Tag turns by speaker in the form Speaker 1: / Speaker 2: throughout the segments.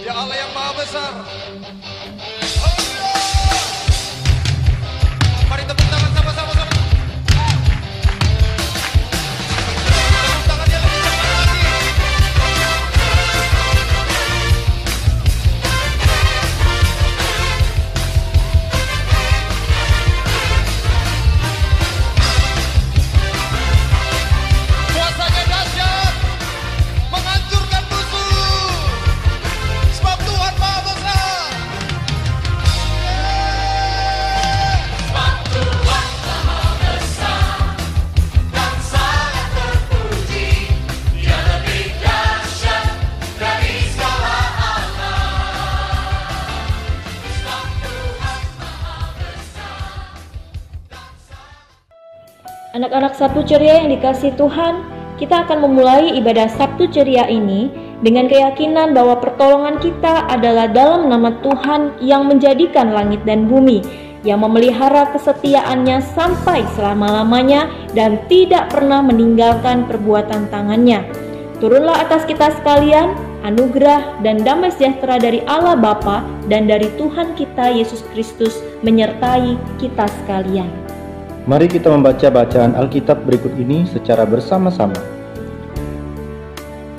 Speaker 1: Ya Allah yang Maha Besar. Mari tepuk tangan sama-sama. Tepuk tangan yang lebih cepat lagi. Kuasanya dahsyat, menghancurkan musuh. Sebab Tuhan Maha Besar.
Speaker 2: Sebab Tuhan Maha Besar dan sangat terpuji. Dia lebih dahsyat dari segala alam. Sebab Tuhan Maha Besar dan sangat.
Speaker 3: Anak-anak Sabtu Ceria yang dikasihi Tuhan, kita akan memulai ibadah Sabtu Ceria ini dengan keyakinan bahwa pertolongan kita adalah dalam nama Tuhan yang menjadikan langit dan bumi, yang memelihara kesetiaannya sampai selama-lamanya dan tidak pernah meninggalkan perbuatan tangannya. Turunlah atas kita sekalian anugerah dan damai sejahtera dari Allah Bapa dan dari Tuhan kita Yesus Kristus menyertai kita sekalian.
Speaker 4: Mari kita membaca bacaan Alkitab berikut ini secara bersama-sama.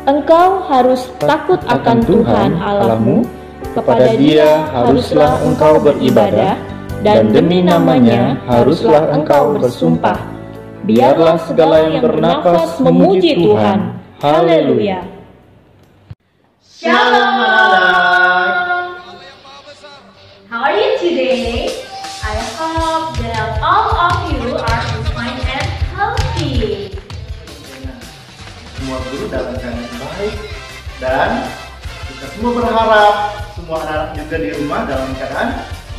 Speaker 3: Engkau harus takut akan Tuhan Allahmu, kepada Dia haruslah engkau beribadah, dan demi namanya haruslah engkau bersumpah. Biarlah segala yang bernafas memuji Tuhan. Haleluya.
Speaker 5: Shalom anak-anak.
Speaker 1: Allah yang Maha Besar.
Speaker 5: How are you today? I hope that all of you are fine and healthy.
Speaker 6: Semua guru dalam keadaan baik dan kita semua berharap semua anak-anak juga di rumah dalam keadaan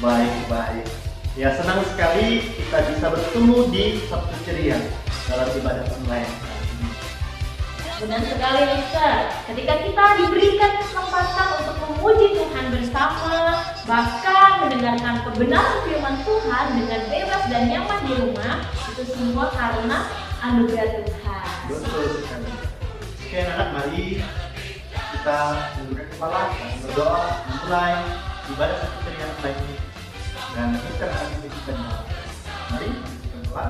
Speaker 6: baik-baik. Ya, senang sekali kita bisa bertemu di Sabtu Ceria dalam ibadah online.
Speaker 5: Benar sekali, Mister. Ketika kita diberikan kesempatan untuk memuji Tuhan bersama, bahkan mendengarkan kebenaran firman Tuhan dengan bebas dan nyaman di rumah, itu semua karena anugerah Tuhan.
Speaker 6: Betul sekali. Oke anak-anak, mari kita menggunakan kepala dan berdoa memulai ibadah Sabtu Ceria online ini. Dan kita akan kita doa. Mari kita berdoa.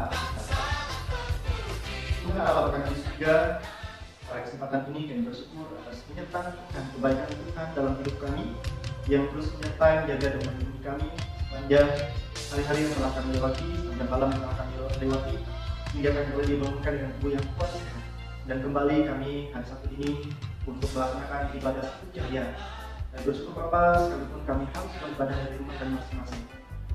Speaker 6: Tuhan Allah Bapa kami di surga, pada kesempatan ini kami bersyukur atas penyertaan dan kebaikan Tuhan dalam hidup kami yang terus menyertai, menjaga dan melindungi kami sepanjang hari-hari yang telah kami lewati, sepanjang malam yang telah kami lewati, hingga kami boleh dibangunkan dengan tubuh yang kuat dan kembali kami hari Sabtu ini untuk melaksanakan ibadah Sabtu Ceria. Dan bersyukur Bapa, sekalipun kami harus beribadah dari rumah kami masing-masing.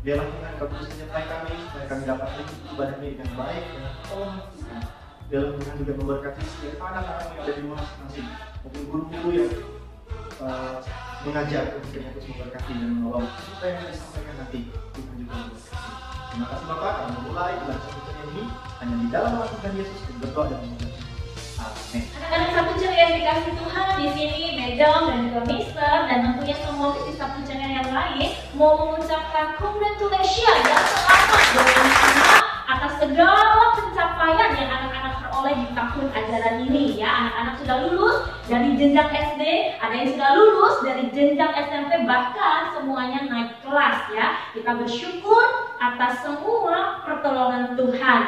Speaker 6: Biarlah Tuhan Kau terus menyertai kami supaya kami dapat mengikuti ibadah ini dengan baik dan pertolongan Tuhan. Biarlah Tuhan juga memberkati setiap anak-anak yang ada di rumah masing-masing, maupun guru-guru yang mengajar, Tuhan terus memberkati dan menolong supaya yang disampaikan nanti Tuhan juga memberkati. Terima kasih Bapak, kami memulai ibadah Sabtu Ceria ini hanya di dalam nama Tuhan Yesus dan berdoa dan mengucapkan amin.
Speaker 5: Anak-anak Sabtu Ceria yang dikasih Tuhan, di sini Bedong dan juga Mister dan tentunya semua isi Sabtu Ceria yang lain mau mengucapkan congratulations dan selamat bersama atas segala pencapaian yang anak-anak peroleh di tahun ajaran ini ya. Anak-anak sudah lulus dari jenjang SD, ada yang sudah lulus dari jenjang SMP, bahkan semuanya naik kelas ya. Kita bersyukur atas semua pertolongan Tuhan.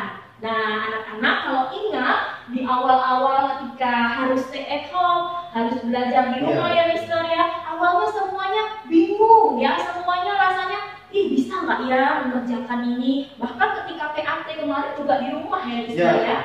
Speaker 5: Nah, anak-anak kalau ingat di awal-awal ketika harus stay at home, harus belajar di rumah ya Mister ya, awalnya semuanya bingung ya, semuanya rasanya bisa nggak ya mengerjakan ini, bahkan ketika PAT kemarin juga di rumah ya Mister ya.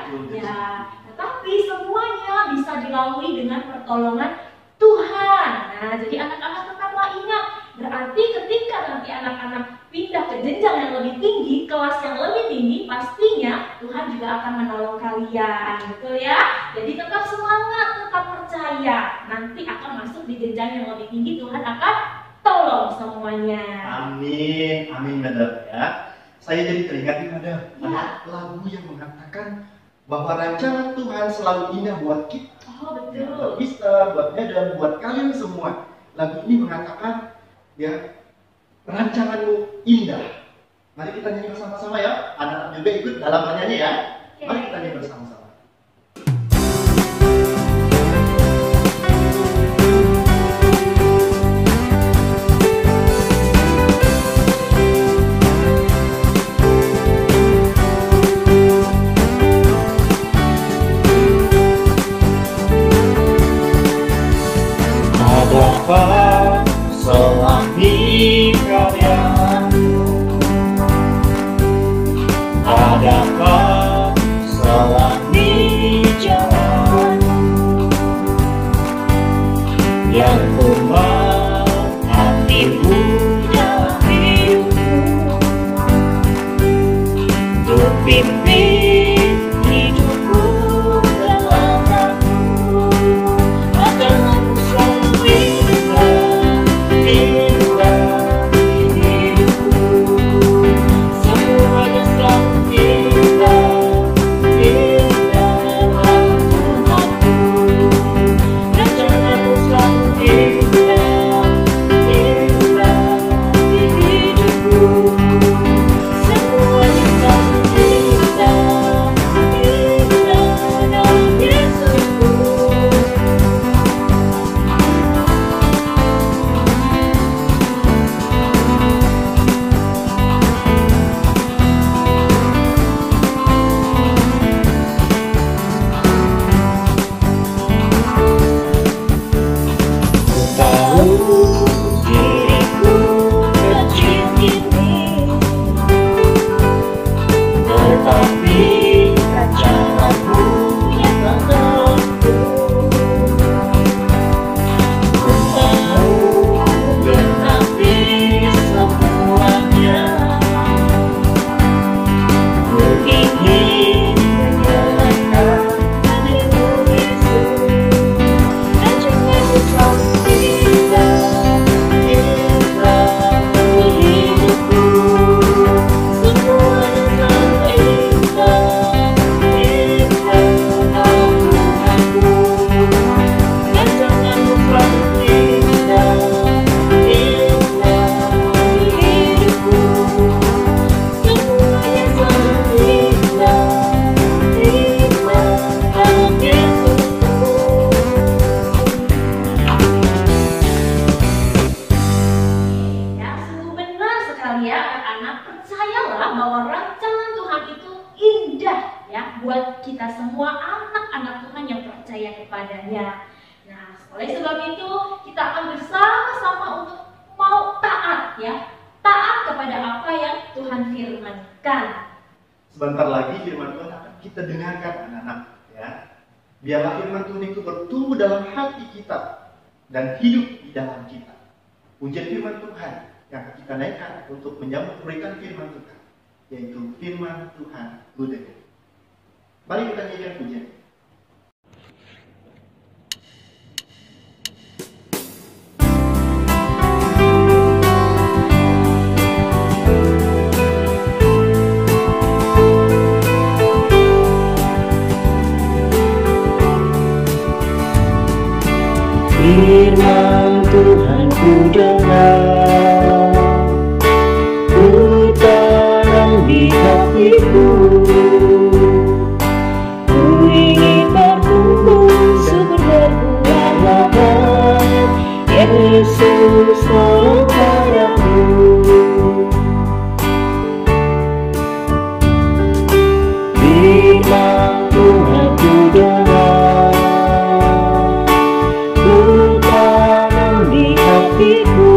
Speaker 5: Tetapi semuanya bisa dilalui dengan pertolongan Tuhan. Nah, jadi anak-anak tetaplah ingat, berarti ketika nanti anak-anak pindah ke jenjang yang lebih tinggi, kelas yang lebih tinggi, pastinya Tuhan juga akan menolong kalian, betul ya? Jadi tetap semangat, tetap percaya, nanti akan masuk di jenjang yang lebih tinggi, Tuhan akan tolong semuanya.
Speaker 6: Amin, amin Madam ya. Saya jadi teringat nih Madam, ada lagu yang mengatakan bahwa rancangan Tuhan selalu indah buat kita.
Speaker 5: Oh betul.
Speaker 6: Buat Mister, buat Madam, buat kalian semua. Lagu ini mengatakan ya, rancanganmu indah. Mari kita nyanyi bersama-sama ya. Anak-anak juga ikut dalam menyanyi ya. Mari kita nyanyi bersama-sama.
Speaker 7: Adakah selami karyamu? Adakah selami jalan yang ku mau hatimu dalam hidupku, untuk pimpin hidupku dalam waktu. Akanku selalu indah di hidupku, semuanya selalu indah dalam Tuhanku. Rancanganmu selalu indah di hidupku, semuanya selalu indah dalam Yesusku. Tahu diriku kecil ini, tetapi rancanganmu yang menentu. Ku tahu genapi semuanya. Ku ingin menyerahkan hatiku Yesus. Rancanganmu selalu indah di hidupku, semuanya selalu indah dalam Tuhanku. Rancanganmu selalu indah di hidupku, semuanya selalu indah dalam Yesusku.
Speaker 5: Ya, sungguh benar sekali ya anak-anak. Percayalah bahwa rancangan Tuhan itu indah ya buat kita semua anak-anak Tuhan yang percaya kepadanya. Nah, oleh sebab itu kita akan bersama-sama untuk mau taat ya. Taat kepada apa yang Tuhan firmankan.
Speaker 6: Sebentar lagi firman Tuhan akan kita dengarkan anak-anak ya. Biarlah firman Tuhan itu bertumbuh dalam hati kita dan hidup di dalam kita. Pujian firman Tuhan yang akan kita naikkan untuk menyambut berikan firman Tuhan, yaitu firman Tuhan Budaya. Mari kita nyanyikan pujian.
Speaker 7: Firman Tuhan ku dengar, ku tanam di hatiku. Ku ingin bertumbuh subur berbuah lebat, Yesus tolong padaku. Firman Tuhan ku dengar, ku tanam di hatiku.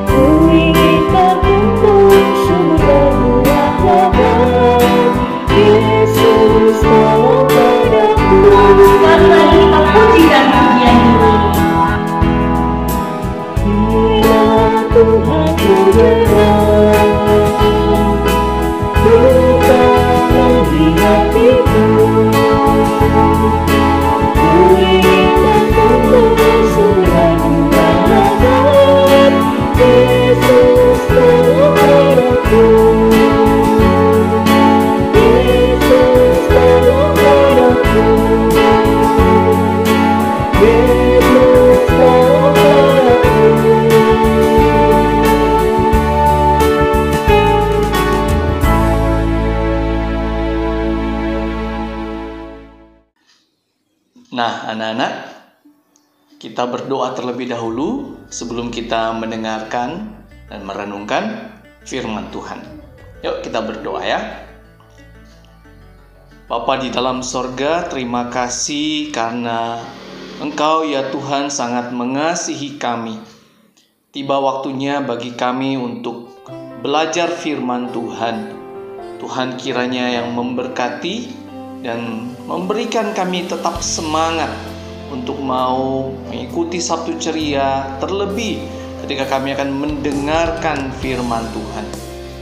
Speaker 7: Ku ingin bertumbuh subur berbuah lebat, Yesus tolong padaku.
Speaker 5: Sekali lagi kita pujikan pujian ini.
Speaker 7: Firman Tuhan ku dengar, ku tanam di hatiku. Ku ingin bertumbuh subur berbuah lebat, Yesus tolong padaku. Yesus tolong padaku. Yesus tolong padaku.
Speaker 8: Nah, anak-anak, kita berdoa terlebih dahulu sebelum kita mendengarkan dan merenungkan firman Tuhan. Yuk kita berdoa ya. Bapa di dalam sorga, terima kasih karena Engkau ya Tuhan sangat mengasihi kami. Tiba waktunya bagi kami untuk belajar firman Tuhan. Tuhan kiranya yang memberkati dan memberikan kami tetap semangat untuk mau mengikuti Sabtu Ceria, terlebih ketika kami akan mendengarkan firman Tuhan.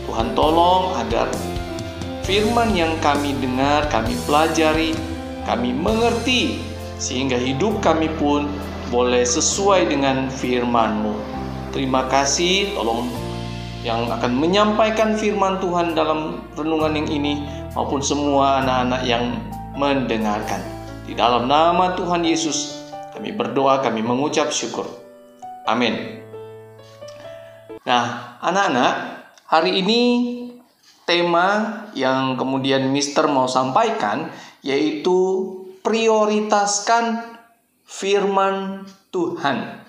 Speaker 8: Tuhan tolong agar firman yang kami dengar, kami pelajari, kami mengerti, sehingga hidup kami pun boleh sesuai dengan firman-Mu. Terima kasih, tolong yang akan menyampaikan firman Tuhan dalam renungan yang ini, maupun semua anak-anak yang mendengarkan. Di dalam nama Tuhan Yesus, kami berdoa, kami mengucap syukur. Amin. Nah, anak-anak, hari ini tema yang kemudian Mister mau sampaikan yaitu prioritaskan firman Tuhan.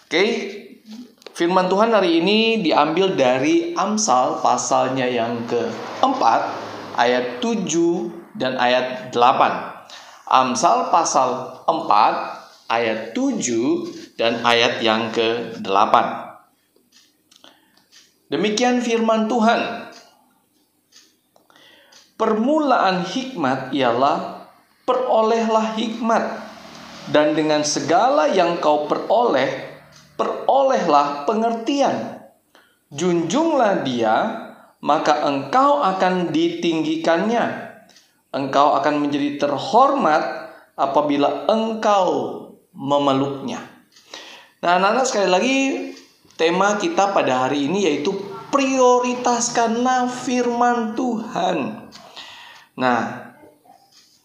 Speaker 8: Oke, firman Tuhan hari ini diambil dari Amsal pasalnya yang keempat, ayat 7 dan ayat 8. Amsal pasal 4 ayat 7 dan ayat yang ke-8. Demikian firman Tuhan. Permulaan hikmat ialah perolehlah hikmat, dan dengan segala yang kau peroleh, perolehlah pengertian. Junjunglah dia, maka engkau akan ditinggikannya. Engkau akan menjadi terhormat apabila engkau memeluknya. Nah, anak-anak, sekali lagi tema kita pada hari ini yaitu prioritaskanlah firman Tuhan. Nah,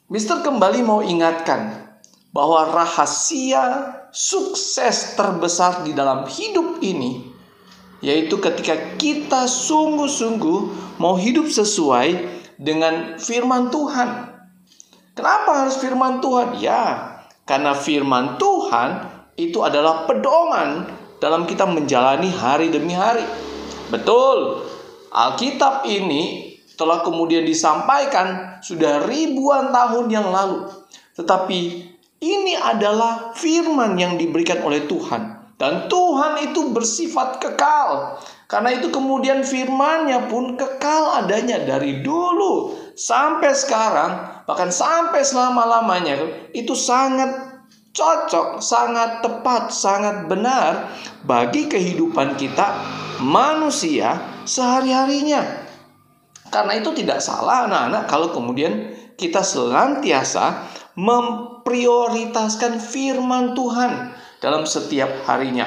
Speaker 8: Mister kembali mau ingatkan bahwa rahasia sukses terbesar di dalam hidup ini yaitu ketika kita sungguh-sungguh mau hidup sesuai dengan firman Tuhan. Kenapa harus firman Tuhan? Ya, karena firman Tuhan itu adalah pedoman dalam kita menjalani hari demi hari. Betul, Alkitab ini telah kemudian disampaikan sudah ribuan tahun yang lalu. Tetapi ini adalah firman yang diberikan oleh Tuhan. Dan Tuhan itu bersifat kekal. Karena itu kemudian firman-Nya pun kekal adanya dari dulu sampai sekarang, bahkan sampai selama-lamanya. Itu sangat cocok, sangat tepat, sangat benar bagi kehidupan kita manusia sehari-harinya. Karena itu tidak salah anak-anak kalau kemudian kita senantiasa memprioritaskan firman Tuhan dalam setiap harinya.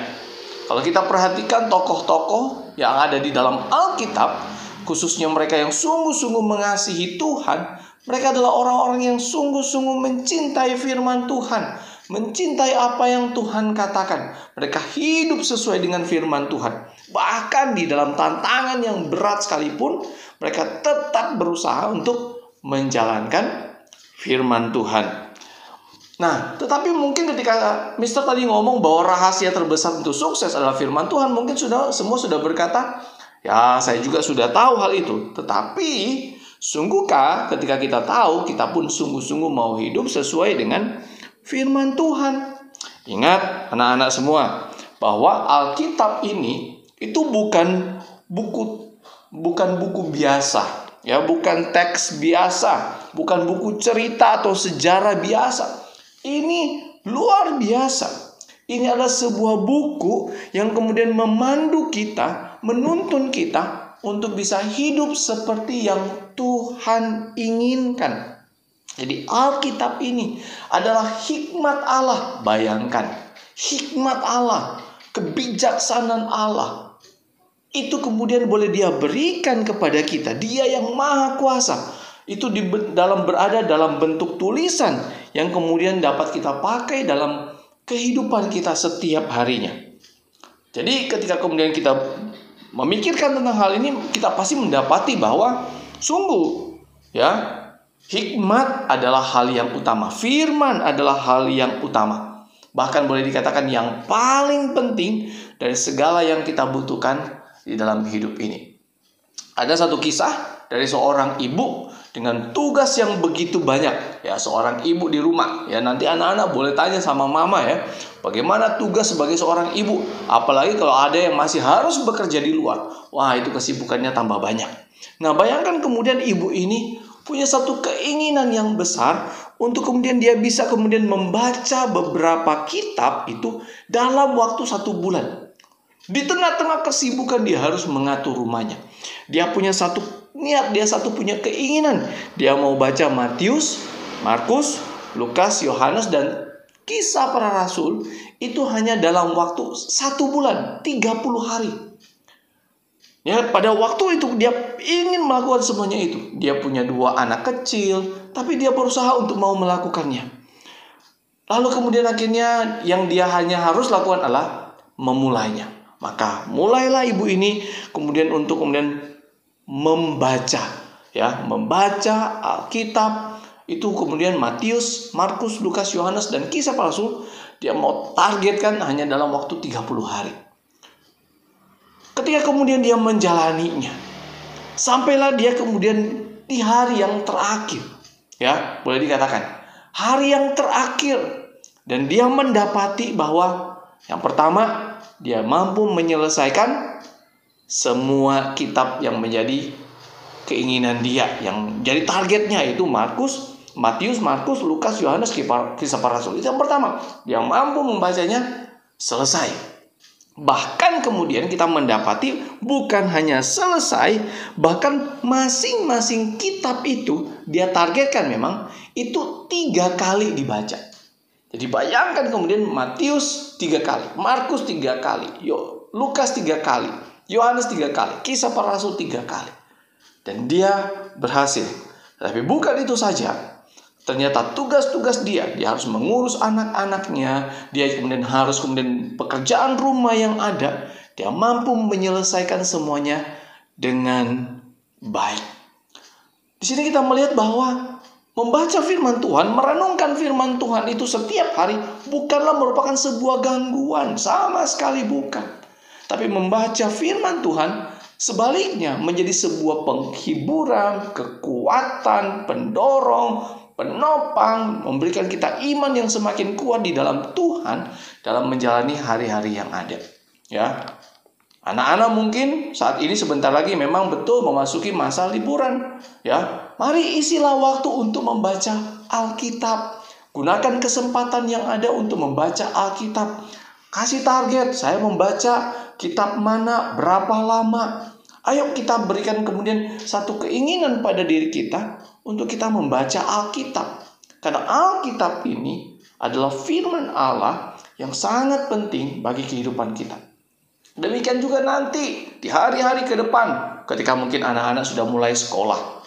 Speaker 8: Kalau kita perhatikan tokoh-tokoh yang ada di dalam Alkitab, khususnya mereka yang sungguh-sungguh mengasihi Tuhan, mereka adalah orang-orang yang sungguh-sungguh mencintai firman Tuhan, mencintai apa yang Tuhan katakan. Mereka hidup sesuai dengan firman Tuhan. Bahkan di dalam tantangan yang berat sekalipun, mereka tetap berusaha untuk menjalankan firman Tuhan. Nah, tetapi mungkin ketika Mister tadi ngomong bahwa rahasia terbesar untuk sukses adalah firman Tuhan, mungkin semua sudah berkata, ya saya juga sudah tahu hal itu. Tetapi, sungguhkah ketika kita tahu, kita pun sungguh-sungguh mau hidup sesuai dengan firman Tuhan? Ingat anak-anak semua, bahwa Alkitab ini itu bukan buku biasa, ya, bukan teks biasa, bukan buku cerita atau sejarah biasa. Ini luar biasa. Ini adalah sebuah buku yang kemudian memandu kita, menuntun kita untuk bisa hidup seperti yang Tuhan inginkan. Jadi Alkitab ini adalah hikmat Allah. Bayangkan, hikmat Allah, kebijaksanaan Allah, itu kemudian boleh Dia berikan kepada kita. Dia yang maha kuasa. Itu berada dalam bentuk tulisan yang kemudian dapat kita pakai dalam kehidupan kita setiap harinya. Jadi ketika kemudian kita memikirkan tentang hal ini, kita pasti mendapati bahwa sungguh, ya, hikmat adalah hal yang utama. Firman adalah hal yang utama. Bahkan boleh dikatakan yang paling penting dari segala yang kita butuhkan di dalam hidup ini. Ada satu kisah dari seorang ibu dengan tugas yang begitu banyak. Ya, seorang ibu di rumah. Ya, nanti anak-anak boleh tanya sama mama ya, bagaimana tugas sebagai seorang ibu. Apalagi kalau ada yang masih harus bekerja di luar. Wah, itu kesibukannya tambah banyak. Nah, bayangkan kemudian ibu ini punya satu keinginan yang besar untuk kemudian dia bisa kemudian membaca beberapa kitab itu dalam waktu 1 bulan. Di tengah-tengah kesibukan dia harus mengatur rumahnya. Dia punya satu niat, dia punya keinginan. Dia mau baca Matius, Markus, Lukas, Yohanes, dan Kisah Para Rasul itu hanya dalam waktu 1 bulan, 30 hari. Ya, pada waktu itu dia ingin melakukan semuanya itu. Dia punya 2 anak kecil, tapi dia berusaha untuk mau melakukannya. Lalu kemudian akhirnya yang dia hanya harus lakukan adalah memulainya. Maka mulailah ibu ini kemudian untuk kemudian membaca, ya, membaca Alkitab itu kemudian Matius, Markus, Lukas, Yohanes, dan Kisah Para Rasul. Dia mau targetkan hanya dalam waktu 30 hari. Ketika kemudian dia menjalaninya, sampailah dia kemudian di hari yang terakhir, ya, boleh dikatakan hari yang terakhir, dan dia mendapati bahwa yang pertama, dia mampu menyelesaikan semua kitab yang menjadi keinginan dia, yang jadi targetnya itu Matius, Markus, Lukas, Yohanes, Kisah Para Rasul. Itu yang pertama, dia mampu membacanya selesai. Bahkan kemudian kita mendapati bukan hanya selesai, bahkan masing-masing kitab itu dia targetkan memang itu 3 kali dibaca. Jadi bayangkan kemudian Matius 3 kali, Markus 3 kali, Lukas 3 kali, Yohanes 3 kali, Kisah Para Rasul 3 kali. Dan dia berhasil. Tapi bukan itu saja. Ternyata tugas-tugas dia harus mengurus anak-anaknya, dia kemudian harus pekerjaan rumah yang ada, dia mampu menyelesaikan semuanya dengan baik. Di sini kita melihat bahwa membaca firman Tuhan, merenungkan firman Tuhan itu setiap hari bukanlah merupakan sebuah gangguan, sama sekali bukan. Tapi membaca firman Tuhan sebaliknya menjadi sebuah penghiburan, kekuatan, pendorong, penopang, memberikan kita iman yang semakin kuat di dalam Tuhan dalam menjalani hari-hari yang ada. Ya, anak-anak mungkin saat ini sebentar lagi memang betul memasuki masa liburan. Ya, mari isilah waktu untuk membaca Alkitab. Gunakan kesempatan yang ada untuk membaca Alkitab. Kasih target, saya membaca kitab mana, berapa lama. Ayo kita berikan kemudian satu keinginan pada diri kita untuk kita membaca Alkitab. Karena Alkitab ini adalah firman Allah yang sangat penting bagi kehidupan kita. Demikian juga nanti di hari-hari ke depan ketika mungkin anak-anak sudah mulai sekolah.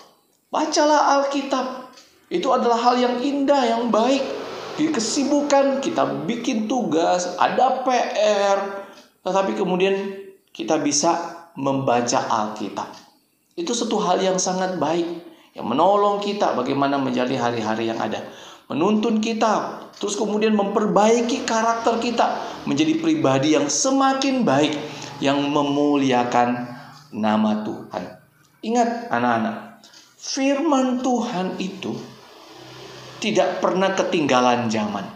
Speaker 8: Bacalah Alkitab. Itu adalah hal yang indah, yang baik. Di kesibukan kita bikin tugas, ada PR, tetapi kemudian kita bisa membaca Alkitab. Itu satu hal yang sangat baik, yang menolong kita bagaimana menjalani hari-hari yang ada. Menuntun kita, terus kemudian memperbaiki karakter kita menjadi pribadi yang semakin baik, yang memuliakan nama Tuhan. Ingat anak-anak, firman Tuhan itu tidak pernah ketinggalan zaman.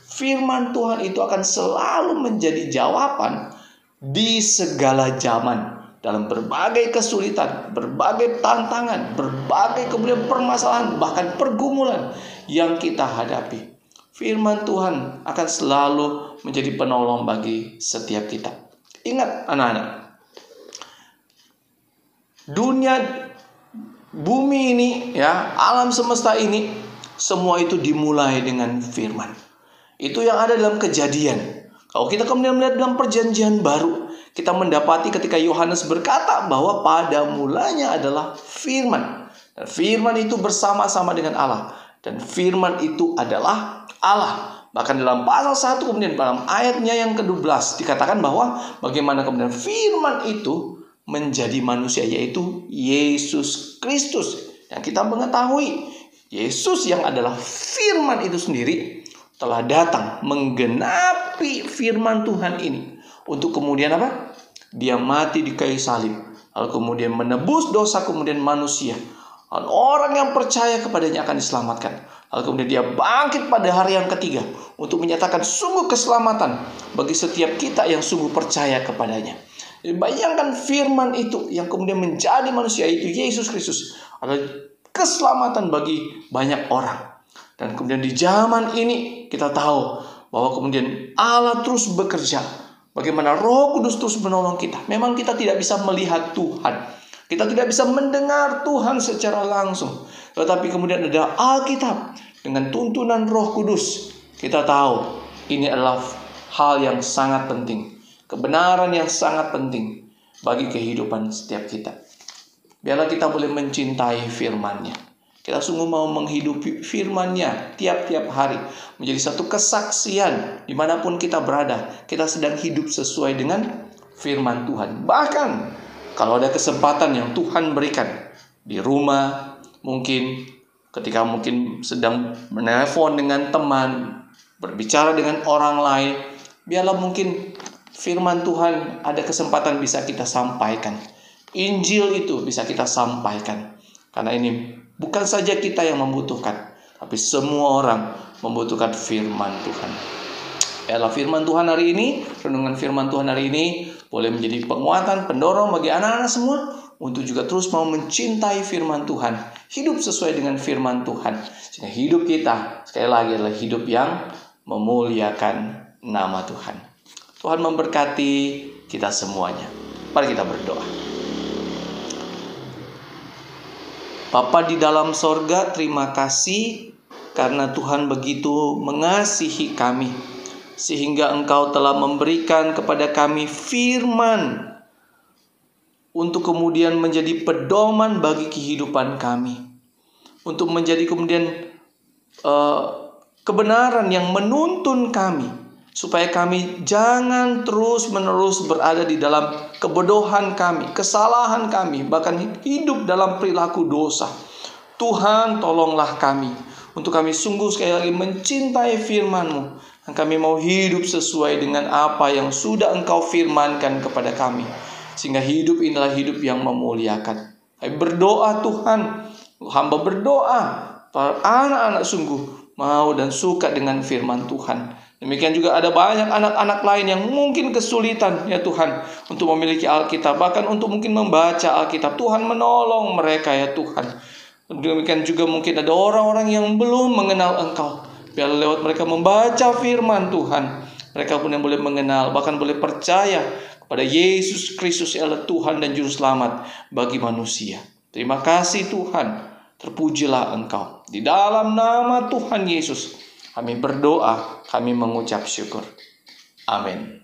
Speaker 8: Firman Tuhan itu akan selalu menjadi jawaban di segala zaman. Dalam berbagai kesulitan, berbagai tantangan, berbagai kemudian permasalahan, bahkan pergumulan yang kita hadapi. Firman Tuhan akan selalu menjadi penolong bagi setiap kita. Ingat anak-anak, dunia, bumi ini, ya, alam semesta ini, semua itu dimulai dengan firman. Itu yang ada dalam Kejadian. Kalau kita kemudian melihat dalam Perjanjian Baru, kita mendapati ketika Yohanes berkata bahwa pada mulanya adalah firman. Dan firman itu bersama-sama dengan Allah. Dan firman itu adalah Allah. Bahkan dalam pasal 1 kemudian dalam ayatnya yang ke-12 dikatakan bahwa bagaimana kemudian firman itu menjadi manusia, yaitu Yesus Kristus. Yang kita mengetahui Yesus yang adalah firman itu sendiri telah datang menggenapi firman Tuhan ini. Untuk kemudian Dia mati di kayu salib. Lalu kemudian menebus dosa kemudian manusia. Dan orang yang percaya kepadanya akan diselamatkan. Lalu kemudian dia bangkit pada hari yang ketiga untuk menyatakan sungguh keselamatan bagi setiap kita yang sungguh percaya kepadanya. Jadi bayangkan firman itu yang kemudian menjadi manusia, itu Yesus Kristus, adalah keselamatan bagi banyak orang. Dan kemudian di zaman ini kita tahu bahwa kemudian Allah terus bekerja. Bagaimana Roh Kudus terus menolong kita. Memang kita tidak bisa melihat Tuhan, kita tidak bisa mendengar Tuhan secara langsung, tetapi kemudian ada Alkitab dengan tuntunan Roh Kudus. Kita tahu ini adalah hal yang sangat penting, kebenaran yang sangat penting bagi kehidupan setiap kita. Biarlah kita boleh mencintai firman-Nya. Kita sungguh mau menghidupi firman-Nya tiap-tiap hari, menjadi satu kesaksian dimanapun kita berada. Kita sedang hidup sesuai dengan firman Tuhan. Bahkan kalau ada kesempatan yang Tuhan berikan di rumah, mungkin ketika mungkin sedang menelpon dengan teman, berbicara dengan orang lain, biarlah mungkin firman Tuhan ada kesempatan bisa kita sampaikan. Injil itu bisa kita sampaikan. Karena ini bukan saja kita yang membutuhkan, tapi semua orang membutuhkan firman Tuhan. Biarlah firman Tuhan hari ini, renungan firman Tuhan hari ini boleh menjadi penguatan, pendorong bagi anak-anak semua untuk juga terus mau mencintai firman Tuhan, hidup sesuai dengan firman Tuhan, sehingga hidup kita sekali lagi adalah hidup yang memuliakan nama Tuhan. Tuhan memberkati kita semuanya. Mari kita berdoa. Bapa di dalam sorga, terima kasih karena Tuhan begitu mengasihi kami, sehingga Engkau telah memberikan kepada kami firman untuk kemudian menjadi pedoman bagi kehidupan kami, untuk menjadi kemudian kebenaran yang menuntun kami, supaya kami jangan terus-menerus berada di dalam kebodohan kami, kesalahan kami, bahkan hidup dalam perilaku dosa. Tuhan, tolonglah kami untuk kami sungguh sekali lagi mencintai firman-Mu, dan kami mau hidup sesuai dengan apa yang sudah Engkau firmankan kepada kami, sehingga hidup inilah hidup yang memuliakan. Kami berdoa Tuhan, hamba berdoa para anak-anak sungguh mau dan suka dengan firman Tuhan. Demikian juga ada banyak anak-anak lain yang mungkin kesulitan ya Tuhan untuk memiliki Alkitab, bahkan untuk mungkin membaca Alkitab. Tuhan menolong mereka ya Tuhan. Demikian juga mungkin ada orang-orang yang belum mengenal Engkau. Biar lewat mereka membaca firman Tuhan, mereka pun yang boleh mengenal, bahkan boleh percaya kepada Yesus Kristus adalah Tuhan dan Juru Selamat bagi manusia. Terima kasih Tuhan, terpujilah Engkau. Di dalam nama Tuhan Yesus kami berdoa, kami mengucap syukur. Amin.